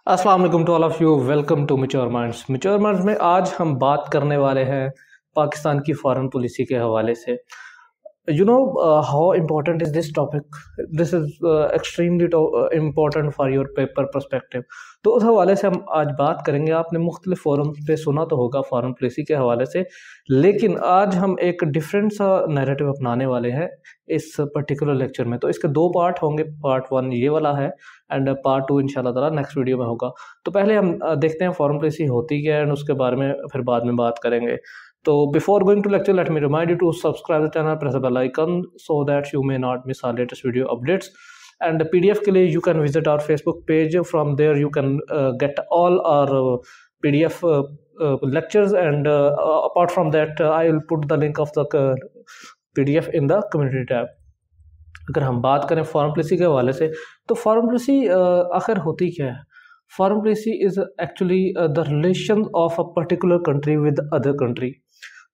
अस्सलाम वालेकुम to all of you. Welcome to mature minds. Mature minds में आज हम बात करने वाले हैं पाकिस्तान की फॉरेन पॉलिसी के हवाले से। You know how important is this topic. This is extremely important for your paper perspective. तो उस हवाले से हम आज बात करेंगे। आपने मुख्तलिफ फोरम पे सुना तो होगा फॉरेन पॉलिसी के हवाले से, लेकिन आज हम एक डिफरेंट सा नैरेटिव अपनाने वाले हैं इस पर्टिकुलर लेक्चर में। तो इसके दो पार्ट होंगे। पार्ट वन ये वाला है एंड पार्ट टू इंशाल्लाह ताला नेक्स्ट वीडियो में होगा। तो पहले हम देखते हैं फॉरेन पॉलिसी होती क्या है एंड उसके बारे में फिर बाद में बात करेंगे। तो before going to lecture, let me remind you to subscribe the channel, press the bell icon so that you may not miss our latest video updates. And PDF के लिए you can visit our Facebook page. From there you can get all our PDF lectures and apart from that I will put the link of the PDF in the community tab। अगर हम बात करें foreign policy के हवाले से, तो foreign policy आखिर होती क्या है? Foreign policy is actually the relation of a particular country with other country.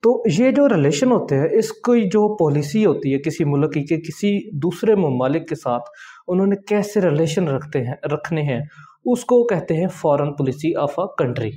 तो ये जो रिलेशन होते हैं, इसकी जो पॉलिसी होती है किसी मुल्क की किसी दूसरे ममालिक के साथ उन्होंने कैसे रिलेशन रखने हैं, उसको कहते हैं foreign policy of a country.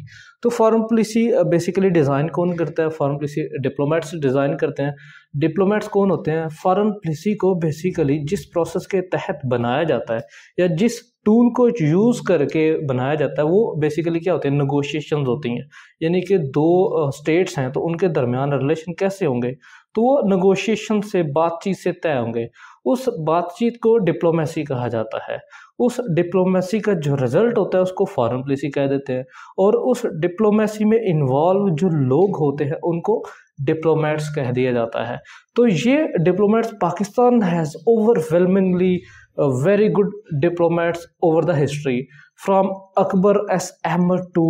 तो फॉरेन पॉलिसी बेसिकली डिज़ाइन कौन करता है? फॉरेन पॉलिसी डिप्लोमेट्स डिज़ाइन करते हैं। डिप्लोमेट्स कौन होते हैं? फॉरेन पॉलिसी को बेसिकली जिस प्रोसेस के तहत बनाया जाता है या जिस टूल को यूज़ करके बनाया जाता है, वो बेसिकली क्या होते हैं? नेगोशिएशंस होती हैं। यानी कि दो स्टेट्स हैं तो उनके दरमियान रिलेशन कैसे होंगे? तो वो नेगोशिएशन से, बातचीत से तय होंगे। उस बातचीत को डिप्लोमेसी कहा जाता है। उस डिप्लोमेसी का जो रिजल्ट होता है उसको फॉरेन पॉलिसी कह देते हैं। और उस डिप्लोमेसी में इन्वॉल्व जो लोग होते हैं उनको डिप्लोमेट्स कह दिया जाता है। तो ये diplomats, Pakistan has overwhelmingly very good diplomats over the history, from Akbar S Ahmed to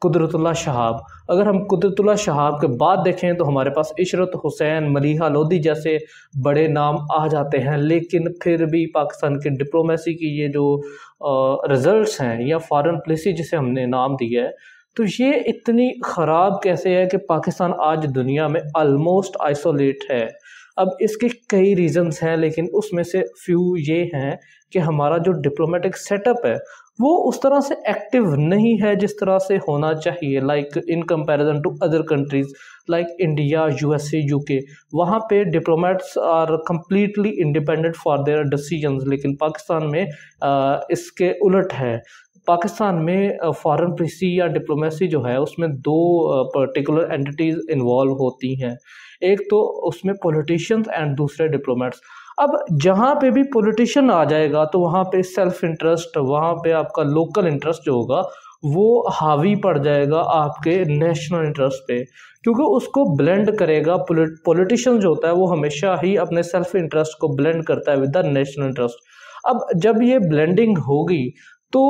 Qudratullah Shahab. अगर हम कुदरतुल्लाह शहाब के बाद देखें तो हमारे पास इशरत हुसैन, मलीहा लोधी जैसे बड़े नाम आ जाते हैं, लेकिन फिर भी पाकिस्तान के डिप्लोमेसी की ये जो रिजल्ट्स हैं या फॉरेन पॉलिसी जिसे हमने नाम दिया है, तो ये इतनी ख़राब कैसे है कि पाकिस्तान आज दुनिया में ऑलमोस्ट आइसोलेट है। अब इसके कई रीजंस हैं, लेकिन उसमें से फ्यू ये हैं कि हमारा जो डिप्लोमेटिक सेटअप है वो उस तरह से एक्टिव नहीं है जिस तरह से होना चाहिए। Like in comparison to other countries like India, USA, UK, वहाँ पे diplomats are completely independent for their decisions. लेकिन पाकिस्तान में इसके उलट है। पाकिस्तान में फॉरेन पॉलिसी या डिप्लोमेसी जो है उसमें दो पर्टिकुलर एंटिटीज़ इन्वॉल्व होती हैं। एक तो उसमें पॉलिटिशियंस एंड दूसरे डिप्लोमेट्स। अब जहाँ पे भी पॉलिटिशियन आ जाएगा तो वहाँ पे सेल्फ इंटरेस्ट, वहाँ पे आपका लोकल इंटरेस्ट जो होगा वो हावी पड़ जाएगा आपके नेशनल इंटरेस्ट पे, क्योंकि उसको ब्लेंड करेगा। पॉलिटिशियन जो होता है वो हमेशा ही अपने सेल्फ इंटरेस्ट को ब्लेंड करता है विद द नेशनल इंटरेस्ट। अब जब ये ब्लेंडिंग होगी तो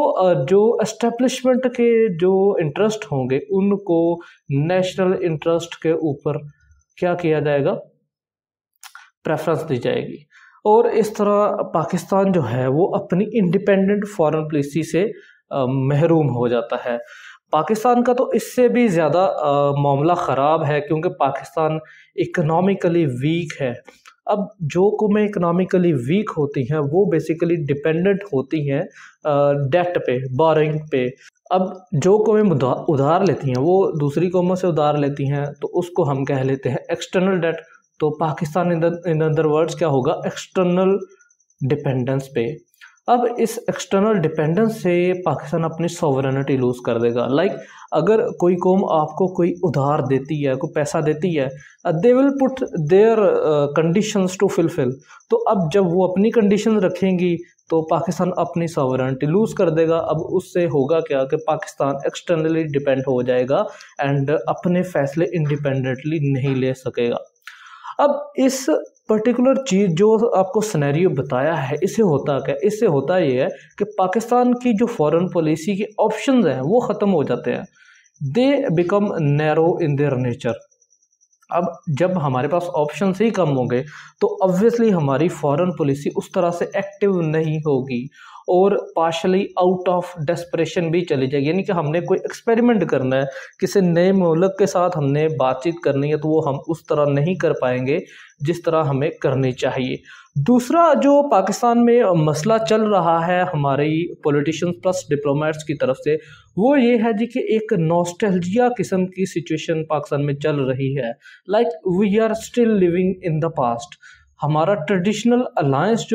जो एस्टेब्लिशमेंट के जो इंटरेस्ट होंगे उनको नेशनल इंटरेस्ट के ऊपर क्या किया जाएगा? प्रेफरेंस दी जाएगी। और इस तरह पाकिस्तान जो है वो अपनी इंडिपेंडेंट फॉरेन पॉलिसी से महरूम हो जाता है। पाकिस्तान का तो इससे भी ज़्यादा मामला ख़राब है, क्योंकि पाकिस्तान इकोनॉमिकली वीक है। अब जो कौमें इकोनॉमिकली वीक होती हैं वो बेसिकली डिपेंडेंट होती हैं डेट पे, बोरिंग पे। अब जो कौमें उधार लेती हैं वो दूसरी कौमों से उधार लेती हैं, तो उसको हम कह लेते हैं एक्सटर्नल डेट। तो पाकिस्तान इन अदर वर्ड्स क्या होगा? एक्सटर्नल डिपेंडेंस पे। अब इस एक्सटर्नल डिपेंडेंस से पाकिस्तान अपनी सॉवरेनिटी लूज़ कर देगा। लाइक अगर कोई कौम आपको कोई उधार देती है, कोई पैसा देती है, they will put their conditions to fulfil. तो अब जब वो अपनी कंडीशन रखेंगी तो पाकिस्तान अपनी सॉवरेनिटी लूज़ कर देगा। अब उससे होगा क्या कि पाकिस्तान एक्सटर्नली डिपेंड हो जाएगा एंड अपने फैसले इंडिपेंडेंटली नहीं ले सकेगा। अब इस पर्टिकुलर चीज़ जो आपको सिनेरियो बताया है, इससे होता क्या? इससे होता ये है कि पाकिस्तान की जो फॉरेन पॉलिसी के ऑप्शंस हैं वो ख़त्म हो जाते हैं। They become narrow in their nature. अब जब हमारे पास ऑप्शंस ही कम होंगे तो ऑब्वियसली हमारी फॉरेन पॉलिसी उस तरह से एक्टिव नहीं होगी। और पार्शली आउट ऑफ डेस्परेशन भी चली जाएगी। यानी कि हमने कोई एक्सपेरिमेंट करना है, किसी नए मुल्क के साथ हमने बातचीत करनी है, तो वो हम उस तरह नहीं कर पाएंगे जिस तरह हमें करनी चाहिए। दूसरा जो पाकिस्तान में मसला चल रहा है हमारे पॉलिटिशियंस प्लस डिप्लोमेट्स की तरफ से, वो ये है जी कि एक नॉस्टैल्जिया किस्म की सिचुएशन पाकिस्तान में चल रही है। Like we are still living in the past. हमारा ट्रेडिशनल अलायंस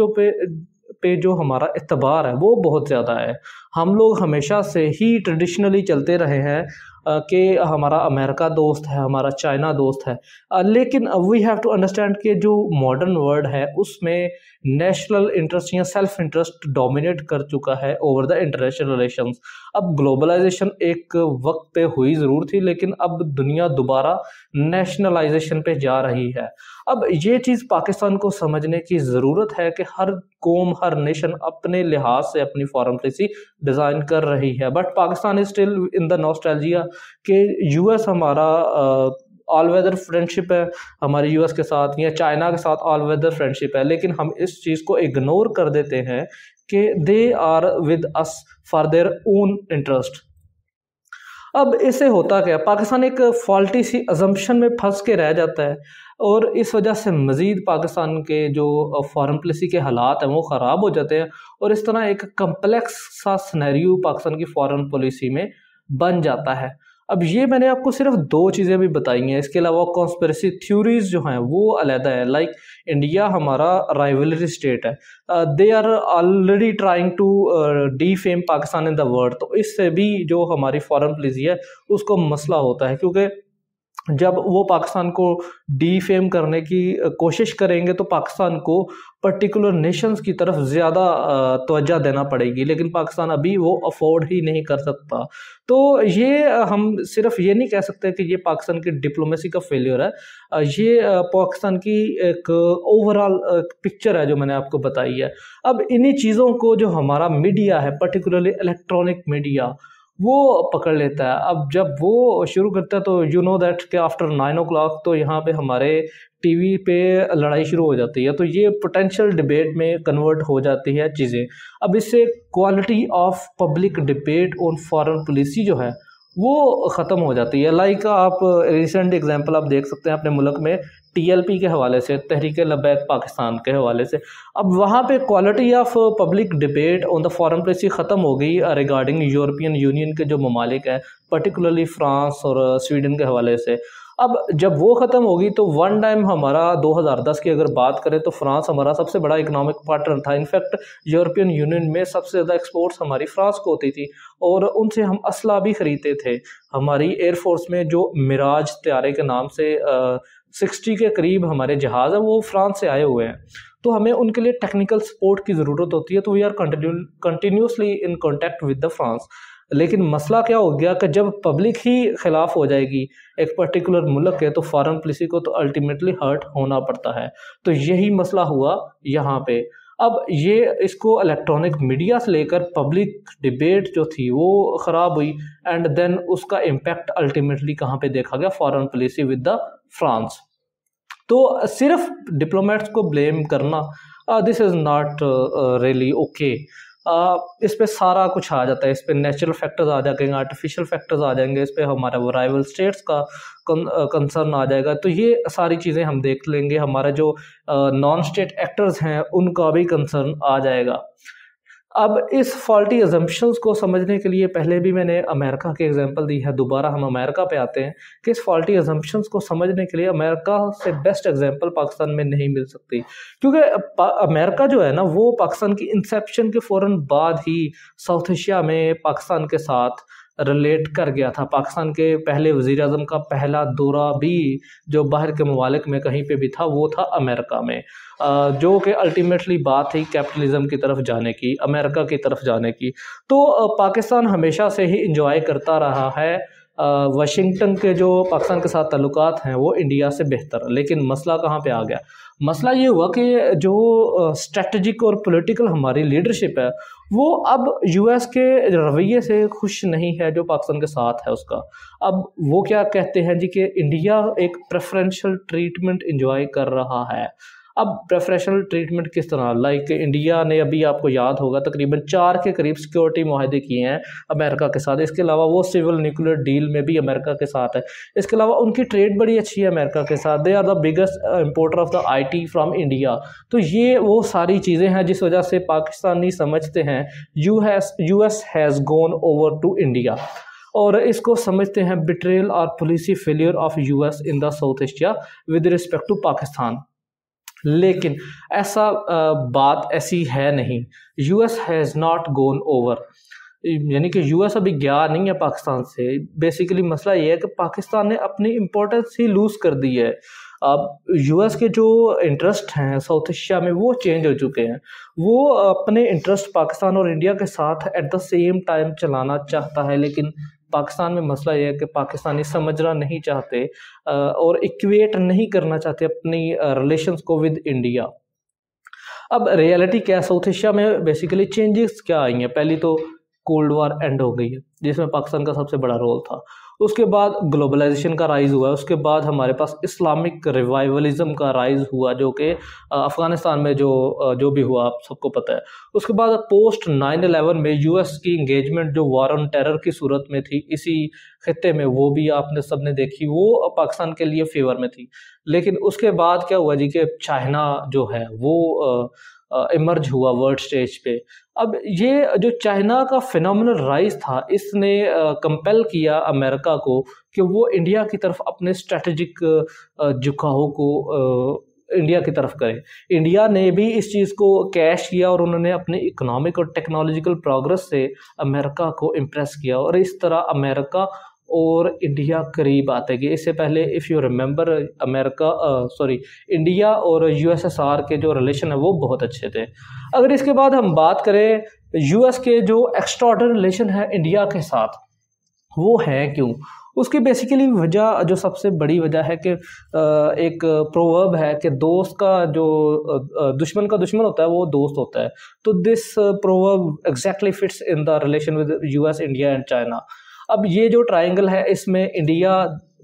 पे जो हमारा एतबार है वो बहुत ज़्यादा है। हम लोग हमेशा से ही ट्रेडिशनली चलते रहे हैं कि हमारा अमेरिका दोस्त है, हमारा चाइना दोस्त है, लेकिन वी हैव टू अंडरस्टैंड कि जो मॉडर्न वर्ल्ड है उसमें नेशनल इंटरेस्ट या सेल्फ इंटरेस्ट डोमिनेट कर चुका है ओवर द इंटरनेशनल रिलेशंस। अब ग्लोबलाइजेशन एक वक्त पे हुई ज़रूर थी, लेकिन अब दुनिया दोबारा नेशनलाइजेशन पे जा रही है। अब ये चीज़ पाकिस्तान को समझने की ज़रूरत है कि हर कौम, हर नेशन अपने लिहाज से अपनी फॉरेन पॉलिसी डिज़ाइन कर रही है, but Pakistan is still in the nostalgia कि यूएस हमारा ऑल वेदर फ्रेंडशिप है हमारी यूएस के साथ, या चाइना के साथ ऑल वेदर फ्रेंडशिप है, लेकिन हम इस चीज़ को इग्नोर कर देते हैं कि they are with us for their own interest. अब इससे होता क्या, पाकिस्तान एक फॉल्टी सी अजम्पशन में फंस के रह जाता है, और इस वजह से मज़ीद पाकिस्तान के जो फॉरेन पॉलिसी के हालात हैं वो ख़राब हो जाते हैं, और इस तरह एक कम्प्लेक्स सा सिनेरियो पाकिस्तान की फॉरेन पॉलिसी में बन जाता है। अब ये मैंने आपको सिर्फ 2 चीज़ें भी बताई हैं, इसके अलावा कॉन्स्पिरेसी थ्योरीज जो हैं वो अलग है। लाइक इंडिया हमारा राइवलरी स्टेट है, they are already trying to defame Pakistan in the world, तो इससे भी जो हमारी फॉरेन पॉलिसी है उसको मसला होता है, क्योंकि जब वो पाकिस्तान को डीफेम करने की कोशिश करेंगे तो पाकिस्तान को पर्टिकुलर नेशंस की तरफ ज़्यादा तवज्जो देना पड़ेगी, लेकिन पाकिस्तान अभी वो अफोर्ड ही नहीं कर सकता। तो ये हम सिर्फ ये नहीं कह सकते कि ये पाकिस्तान की डिप्लोमेसी का फेलियर है, ये पाकिस्तान की एक ओवरऑल पिक्चर है जो मैंने आपको बताई है। अब इन्हीं चीज़ों को जो हमारा मीडिया है, पर्टिकुलरली इलेक्ट्रॉनिक मीडिया, वो पकड़ लेता है। अब जब वो शुरू करता है तो यू नो दैट कि आफ्टर 9 o'clock तो यहाँ पे हमारे टीवी पे लड़ाई शुरू हो जाती है, तो ये पोटेंशियल डिबेट में कन्वर्ट हो जाती है चीज़ें। अब इससे quality of public debate on foreign policy जो है वो ख़त्म हो जाती है। लाइक आप रिसेंट एग्जांपल आप देख सकते हैं अपने मुल्क में टीएलपी के हवाले से, तहरीक लब्बैक पाकिस्तान के हवाले से। अब वहाँ पे quality of public debate on the foreign policy ख़त्म हो गई रिगार्डिंग यूरोपियन यूनियन के जो ममालिक हैं, पर्टिकुलरली फ्रांस और स्वीडन के हवाले से। अब जब वो ख़त्म होगी तो वन टाइम हमारा 2010 की अगर बात करें तो फ्रांस हमारा सबसे बड़ा इकोनॉमिक पार्टनर था। इनफैक्ट यूरोपियन यूनियन में सबसे ज़्यादा एक्सपोर्ट्स हमारी फ्रांस को होती थी, और उनसे हम असला भी ख़रीदते थे। हमारी एयरफोर्स में जो मिराज तैयारे के नाम से 60 के करीब हमारे जहाज़ हैं वो फ्रांस से आए हुए हैं, तो हमें उनके लिए टेक्निकल सपोर्ट की ज़रूरत होती है। तो we are continuously in contact with the France. लेकिन मसला क्या हो गया कि जब पब्लिक ही खिलाफ हो जाएगी एक पर्टिकुलर मुल्क के, तो फॉरेन पॉलिसी को तो अल्टीमेटली हर्ट होना पड़ता है। तो यही मसला हुआ यहाँ पे। अब ये इसको इलेक्ट्रॉनिक मीडिया से लेकर पब्लिक डिबेट जो थी वो ख़राब हुई, एंड देन उसका इम्पैक्ट अल्टीमेटली कहाँ पे देखा गया, foreign policy with the France. तो सिर्फ डिप्लोमेट्स को ब्लेम करना this is not really okay. इस पे सारा कुछ आ जाता है, इस पे नेचुरल फैक्टर्स आ जाएंगे, आर्टिफिशियल फैक्टर्स आ जाएंगे, इस पे हमारा वो राइवल स्टेट्स का कंसर्न आ जाएगा। तो ये सारी चीज़ें हम देख लेंगे, हमारा जो नॉन स्टेट एक्टर्स हैं उनका भी कंसर्न आ जाएगा। अब इस फॉल्टी अजम्पशंस को समझने के लिए पहले भी मैंने अमेरिका की एग्जांपल दी है, दोबारा हम अमेरिका पे आते हैं कि इस फॉल्टी अजम्पशंस को समझने के लिए अमेरिका से बेस्ट एग्जांपल पाकिस्तान में नहीं मिल सकती, क्योंकि अमेरिका जो है ना वो पाकिस्तान की इंसेप्शन के फ़ौरन बाद ही साउथ एशिया में पाकिस्तान के साथ रिलेट कर गया था। पाकिस्तान के पहले वज़ीर आज़म का पहला दौरा भी जो बाहर के ममालिक में कहीं पे भी था वो था अमेरिका में, जो कि अल्टीमेटली बात थी कैपिटलिज्म की तरफ जाने की, अमेरिका की तरफ जाने की। तो पाकिस्तान हमेशा से ही इंजॉय करता रहा है वाशिंगटन के जो पाकिस्तान के साथ ताल्लुकात हैं वो इंडिया से बेहतर। लेकिन मसला कहाँ पे आ गया, मसला ये हुआ कि जो स्ट्रेटजिक और पॉलिटिकल हमारी लीडरशिप है वो अब यूएस के रवैये से खुश नहीं है जो पाकिस्तान के साथ है उसका। अब वो क्या कहते हैं जी कि इंडिया एक प्रेफरेंशियल ट्रीटमेंट इंजॉय कर रहा है। अब प्रेफरेंशियल ट्रीटमेंट किस तरह, लाइक इंडिया ने अभी आपको याद होगा तकरीबन 4 के करीब सिक्योरिटी माहदे किए हैं अमेरिका के साथ। इसके अलावा वो सिविल न्यूक्लियर डील में भी अमेरिका के साथ है। इसके अलावा उनकी ट्रेड बड़ी अच्छी है अमेरिका के साथ। They are the biggest importer of the IT from India. तो ये वो सारी चीज़ें हैं जिस वजह से पाकिस्तानी समझते हैं US has gone over to India, और इसको समझते हैं बिट्रेयल और policy failure of US in the South Asia with respect to Pakistan. लेकिन ऐसा बात ऐसी है नहीं। US has not gone over, यानी कि US अभी गया नहीं है पाकिस्तान से। बेसिकली मसला ये है कि पाकिस्तान ने अपनी इम्पोर्टेंस ही लूज़ कर दी है। अब US के जो इंटरेस्ट हैं साउथ एशिया में वो चेंज हो चुके हैं। वो अपने इंटरेस्ट पाकिस्तान और इंडिया के साथ एट द सेम टाइम चलाना चाहता है, लेकिन पाकिस्तान में मसला ये है कि पाकिस्तानी समझना नहीं चाहते और इक्वेट नहीं करना चाहते अपनी रिलेशंस को विद इंडिया। अब रियलिटी क्या है, साउथ एशिया में बेसिकली चेंजेस क्या आई हैं। पहली तो कोल्ड वॉर एंड हो गई है जिसमें पाकिस्तान का सबसे बड़ा रोल था। उसके बाद ग्लोबलाइजेशन का राइज हुआ। उसके बाद हमारे पास इस्लामिक रिवाइवलिज्म का राइज हुआ जो कि अफ़गानिस्तान में जो भी हुआ आप सबको पता है। उसके बाद पोस्ट 9/11 में US की इंगेजमेंट जो वॉर ऑन टेरर की सूरत में थी इसी खत्ते में, वो भी आपने सबने देखी, वो पाकिस्तान के लिए फेवर में थी। लेकिन उसके बाद क्या हुआ जी कि चाइना जो है वो इमर्ज हुआ वर्ल्ड स्टेज पे। अब ये जो चाइना का फिनोमिनल राइज था इसने कंपेल किया अमेरिका को कि वो इंडिया की तरफ अपने स्ट्रेटजिक झुकाव को इंडिया की तरफ करे। इंडिया ने भी इस चीज़ को कैश किया और उन्होंने अपने इकोनॉमिक और टेक्नोलॉजिकल प्रोग्रेस से अमेरिका को इम्प्रेस किया, और इस तरह अमेरिका और इंडिया करीब आते गए। इससे पहले इफ़ यू रिमेंबर इंडिया और USSR के जो रिलेशन है वो बहुत अच्छे थे। अगर इसके बाद हम बात करें US के जो एक्स्ट्राऑर्डिनरी रिलेशन है इंडिया के साथ, वो है क्यों, उसकी बेसिकली वजह जो सबसे बड़ी वजह है कि एक प्रोवर्ब है कि दोस्त का जो दुश्मन का दुश्मन होता है वो दोस्त होता है। तो this proverb exactly fits in the relation with US, India and China. अब ये जो ट्रायंगल है इसमें इंडिया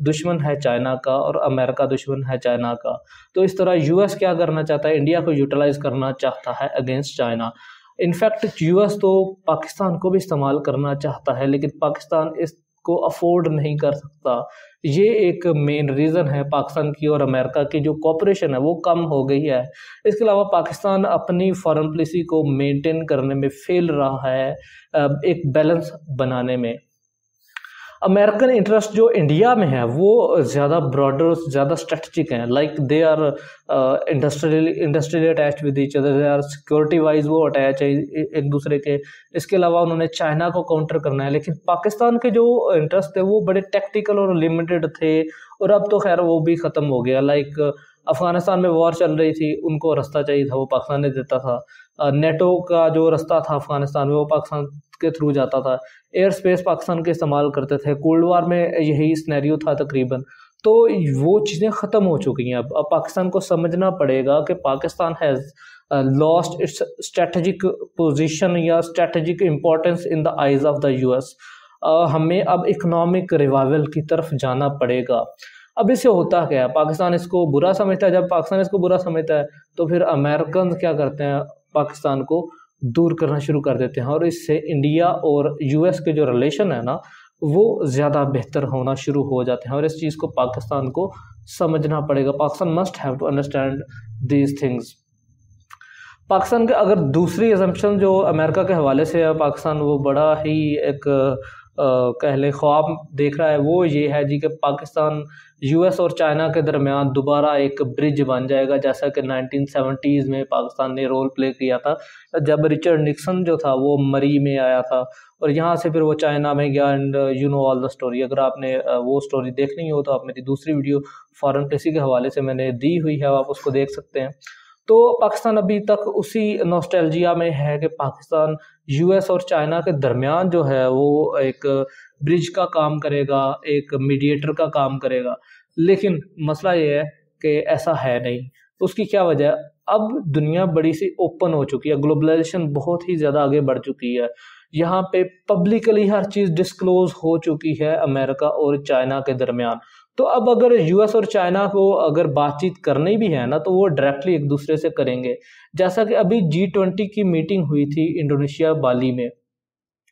दुश्मन है चाइना का और अमेरिका दुश्मन है चाइना का। तो इस तरह US क्या करना चाहता है, इंडिया को यूटिलाइज करना चाहता है अगेंस्ट चाइना। इनफैक्ट US तो पाकिस्तान को भी इस्तेमाल करना चाहता है, लेकिन पाकिस्तान इसको अफोर्ड नहीं कर सकता। ये एक मेन रीज़न है पाकिस्तान की और अमेरिका की जो कोऑपरेशन है वो कम हो गई है। इसके अलावा पाकिस्तान अपनी फॉरेन पॉलिसी को मेंटेन करने में फेल रहा है, एक बैलेंस बनाने में। अमेरिकन इंटरेस्ट जो इंडिया में है वो ज़्यादा ब्रॉडर, ज़्यादा स्ट्रेटजिक हैं। Like they are industrially attach with each other, they are security wise वो अटैच है एक दूसरे के। इसके अलावा उन्होंने चाइना को काउंटर करना है, लेकिन पाकिस्तान के जो इंटरेस्ट थे वो बड़े टैक्टिकल और लिमिटेड थे, और अब तो खैर वो भी ख़त्म हो गया। लाइक अफ़गानिस्तान में वॉर चल रही थी, उनको रास्ता चाहिए था वो पाकिस्तान ने देता था। नेटो का जो रास्ता था अफ़गानिस्तान में वो पाकिस्तान के थ्रू जाता था। एयर स्पेस पाकिस्तान के इस्तेमाल करते थे। कोल्ड वार में यही सिनेरियो था तकरीबन। तो वो चीज़ें ख़त्म हो चुकी हैं। अब पाकिस्तान को समझना पड़ेगा कि Pakistan has lost its strategic position या strategic importance in the eyes of the US। हमें अब इकोनॉमिक रिवाइवल की तरफ जाना पड़ेगा। अब इससे होता क्या है, पाकिस्तान इसको बुरा समझता है। जब पाकिस्तान इसको बुरा समझता है तो फिर अमेरिकन क्या करते हैं, पाकिस्तान को दूर करना शुरू कर देते हैं, और इससे इंडिया और US के जो रिलेशन है ना वो ज़्यादा बेहतर होना शुरू हो जाते हैं, और इस चीज़ को पाकिस्तान को समझना पड़ेगा। Pakistan must have to understand these things. Pakistan के अगर दूसरी असम्पशन जो अमेरिका के हवाले से है, पाकिस्तान वो बड़ा ही एक कह लें ख्वाब देख रहा है, वो ये है जी कि पाकिस्तान US और चाइना के दरमियान दोबारा एक ब्रिज बन जाएगा, जैसा कि 1970s में पाकिस्तान ने रोल प्ले किया था जब रिचर्ड निक्सन जो था वो मरी में आया था, और यहाँ से फिर वो चाइना में गया। And you know all the story. अगर आपने वो स्टोरी देखनी हो तो आप मेरी दूसरी वीडियो फॉरेन पॉलिसी के हवाले से मैंने दी हुई है, आप उसको देख सकते हैं। तो पाकिस्तान अभी तक उसी नॉस्टैल्जिया में है कि पाकिस्तान US और चाइना के दरमियान जो है वो एक ब्रिज का काम करेगा, एक मीडिएटर का काम करेगा। लेकिन मसला ये है कि ऐसा है नहीं। उसकी क्या वजह है, अब दुनिया बड़ी सी ओपन हो चुकी है, ग्लोबलाइजेशन बहुत ही ज़्यादा आगे बढ़ चुकी है। यहाँ पे पब्लिकली हर चीज़ डिस्क्लोज हो चुकी है अमेरिका और चाइना के दरमियान। तो अब अगर यूएस और चाइना को अगर बातचीत करनी भी है ना, तो वो डायरेक्टली एक दूसरे से करेंगे। जैसा कि अभी G20 की मीटिंग हुई थी इंडोनेशिया बाली में,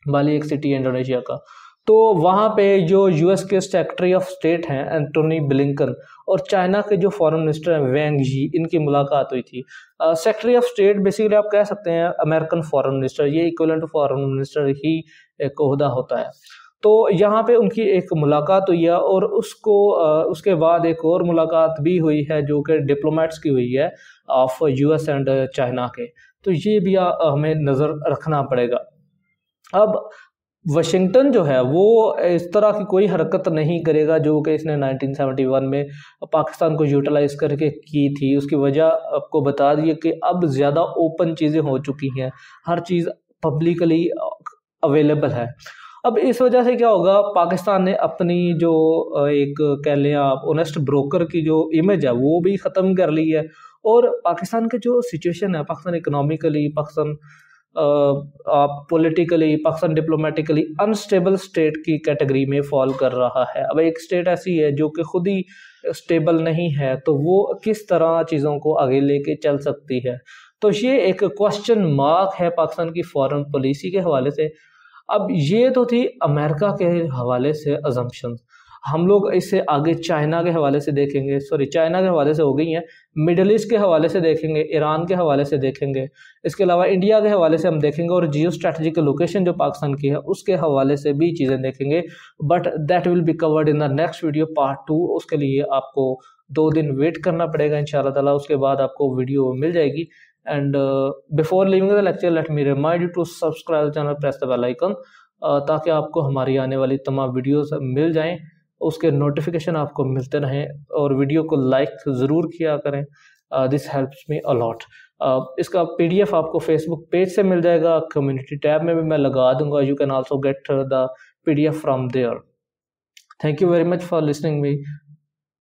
बाली एक सिटी है इंडोनेशिया का। तो वहाँ पे जो यूएस के सेक्रेटरी ऑफ स्टेट हैं एंटोनी ब्लिंकन और चाइना के जो फॉरेन मिनिस्टर हैं वैंग यी, इनकी मुलाकात हुई थी। सेक्रेटरी ऑफ स्टेट बेसिकली आप कह सकते हैं अमेरिकन फॉरेन मिनिस्टर, ये इक्विवेलेंट टू फॉरेन मिनिस्टर ही एक ओहदा होता है। तो यहाँ पे उनकी एक मुलाकात हुई है और उसके बाद एक और मुलाकात भी हुई है जो कि डिप्लोमेट्स की हुई है ऑफ यूएस एंड चाइना के। तो ये भी हमें नज़र रखना पड़ेगा। अब वाशिंगटन जो है वो इस तरह की कोई हरकत नहीं करेगा जो कि इसने 1971 में पाकिस्तान को यूटिलाइज करके की थी। उसकी वजह आपको बता दी कि अब ज़्यादा ओपन चीज़ें हो चुकी हैं, हर चीज़ पब्लिकली अवेलेबल है। अब इस वजह से क्या होगा, पाकिस्तान ने अपनी जो एक कह लें आप ऑनेस्ट ब्रोकर की जो इमेज है वो भी ख़त्म कर ली है। और पाकिस्तान के जो सिचुएशन है, Pakistan economically, Pakistan politically, Pakistan diplomatically unstable state की कैटेगरी में फॉल कर रहा है। अब एक स्टेट ऐसी है जो कि खुद ही स्टेबल नहीं है, तो वो किस तरह चीज़ों को आगे लेके चल सकती है। तो ये एक क्वेश्चन मार्क है पाकिस्तान की फॉरेन पॉलिसी के हवाले से। अब ये तो थी अमेरिका के हवाले से अजम्पशन। हम लोग इससे आगे चाइना के हवाले से देखेंगे, चाइना के हवाले से हो गई हैं, मिडल ईस्ट के हवाले से देखेंगे, ईरान के हवाले से देखेंगे, इसके अलावा इंडिया के हवाले से हम देखेंगे और जियो स्ट्रेटजिकल लोकेशन जो पाकिस्तान की है उसके हवाले से भी चीज़ें देखेंगे। But that will be covered in the next video part 2। उसके लिए आपको 2 दिन वेट करना पड़ेगा इंशाल्लाह ताला, उसके बाद आपको वीडियो मिल जाएगी। And before leaving the lecture let me remind you to subscribe the channel, press the bell icon, ताकि आपको हमारी आने वाली तमाम वीडियोस मिल जाएं, उसके नोटिफिकेशन आपको मिलते रहें। और वीडियो को लाइक ज़रूर किया करें, this helps me a lot. इसका PDF आपको फेसबुक पेज से मिल जाएगा, कम्युनिटी टैब में भी मैं लगा दूंगा। You can also get the PDF from there. Thank you very much for listening me.